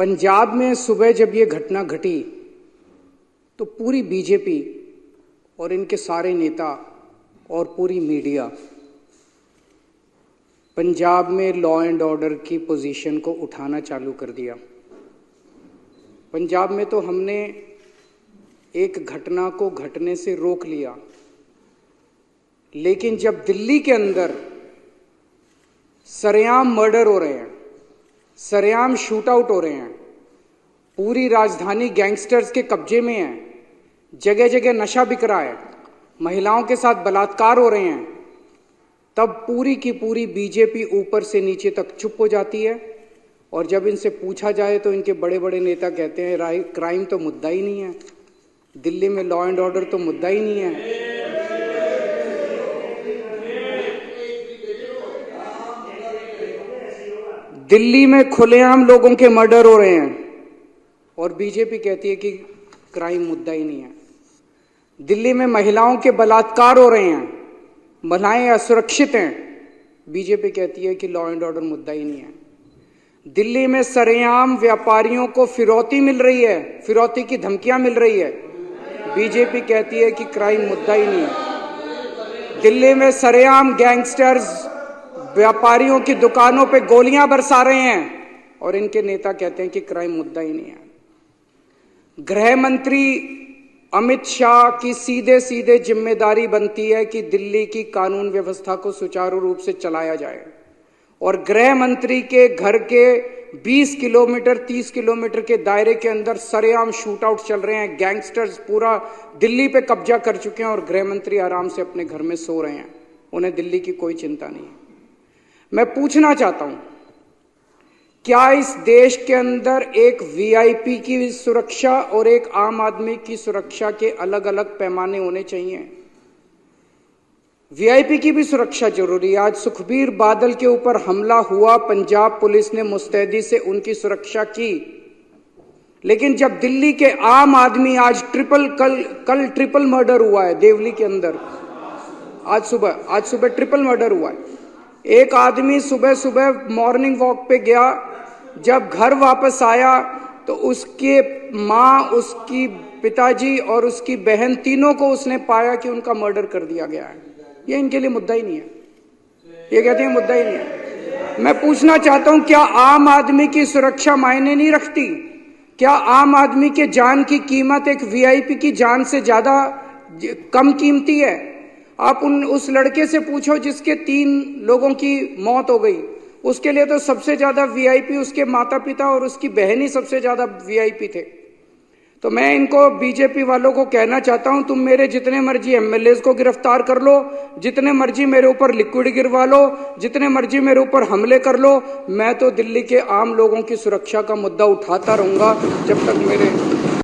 पंजाब में सुबह जब ये घटना घटी तो पूरी बीजेपी और इनके सारे नेता और पूरी मीडिया पंजाब में लॉ एंड ऑर्डर की पोजीशन को उठाना चालू कर दिया। पंजाब में तो हमने एक घटना को घटने से रोक लिया, लेकिन जब दिल्ली के अंदर सरेआम मर्डर हो रहे हैं, सरेआम शूट आउट हो रहे हैं, पूरी राजधानी गैंगस्टर्स के कब्जे में है, जगह जगह नशा बिक रहा है, महिलाओं के साथ बलात्कार हो रहे हैं, तब पूरी की पूरी बीजेपी ऊपर से नीचे तक चुप हो जाती है। और जब इनसे पूछा जाए तो इनके बड़े बड़े नेता कहते हैं क्राइम तो मुद्दा ही नहीं है, दिल्ली में लॉ एंड ऑर्डर तो मुद्दा ही नहीं है। दिल्ली में खुलेआम लोगों के मर्डर हो रहे हैं और बीजेपी कहती है कि क्राइम मुद्दा ही नहीं है। दिल्ली में महिलाओं के बलात्कार हो रहे हैं, महिलाएं असुरक्षित हैं, बीजेपी कहती है कि लॉ एंड ऑर्डर मुद्दा ही नहीं है। दिल्ली में सरेआम व्यापारियों को फिरौती मिल रही है, फिरौती की धमकियां मिल रही है, बीजेपी कहती है कि क्राइम मुद्दा ही नहीं है। दिल्ली में सरेआम गैंगस्टर्स व्यापारियों की दुकानों पे गोलियां बरसा रहे हैं और इनके नेता कहते हैं कि क्राइम मुद्दा ही नहीं है। गृह मंत्री अमित शाह की सीधे सीधे जिम्मेदारी बनती है कि दिल्ली की कानून व्यवस्था को सुचारू रूप से चलाया जाए, और गृह मंत्री के घर के 20 किलोमीटर 30 किलोमीटर के दायरे के अंदर सरेआम शूट आउट चल रहे हैं, गैंगस्टर्स पूरा दिल्ली पे कब्जा कर चुके हैं और गृह मंत्री आराम से अपने घर में सो रहे हैं, उन्हें दिल्ली की कोई चिंता नहीं है। मैं पूछना चाहता हूं, क्या इस देश के अंदर एक वीआईपी की सुरक्षा और एक आम आदमी की सुरक्षा के अलग अलग पैमाने होने चाहिए? वीआईपी की भी सुरक्षा जरूरी है। आज सुखबीर बादल के ऊपर हमला हुआ, पंजाब पुलिस ने मुस्तैदी से उनकी सुरक्षा की, लेकिन जब दिल्ली के आम आदमी आज कल ट्रिपल मर्डर हुआ है देवली के अंदर, आज सुबह ट्रिपल मर्डर हुआ है। एक आदमी सुबह सुबह मॉर्निंग वॉक पे गया, जब घर वापस आया तो उसके माँ, उसकी पिताजी और उसकी बहन तीनों को उसने पाया कि उनका मर्डर कर दिया गया है। ये इनके लिए मुद्दा ही नहीं है, ये कहते हैं मुद्दा ही नहीं है। मैं पूछना चाहता हूं, क्या आम आदमी की सुरक्षा मायने नहीं रखती? क्या आम आदमी के जान की कीमत एक वीआईपी की जान से ज्यादा कम कीमती है? आप उस लड़के से पूछो जिसके 3 लोगों की मौत हो गई, उसके लिए तो सबसे ज्यादा वीआईपी उसके माता पिता और उसकी बहन ही सबसे ज्यादा वीआईपी थे। तो मैं इनको बीजेपी वालों को कहना चाहता हूं, तुम मेरे जितने मर्जी एमएलए को गिरफ्तार कर लो, जितने मर्जी मेरे ऊपर लिक्विड गिरवा लो, जितने मर्जी मेरे ऊपर हमले कर लो, मैं तो दिल्ली के आम लोगों की सुरक्षा का मुद्दा उठाता रहूंगा जब तक मेरे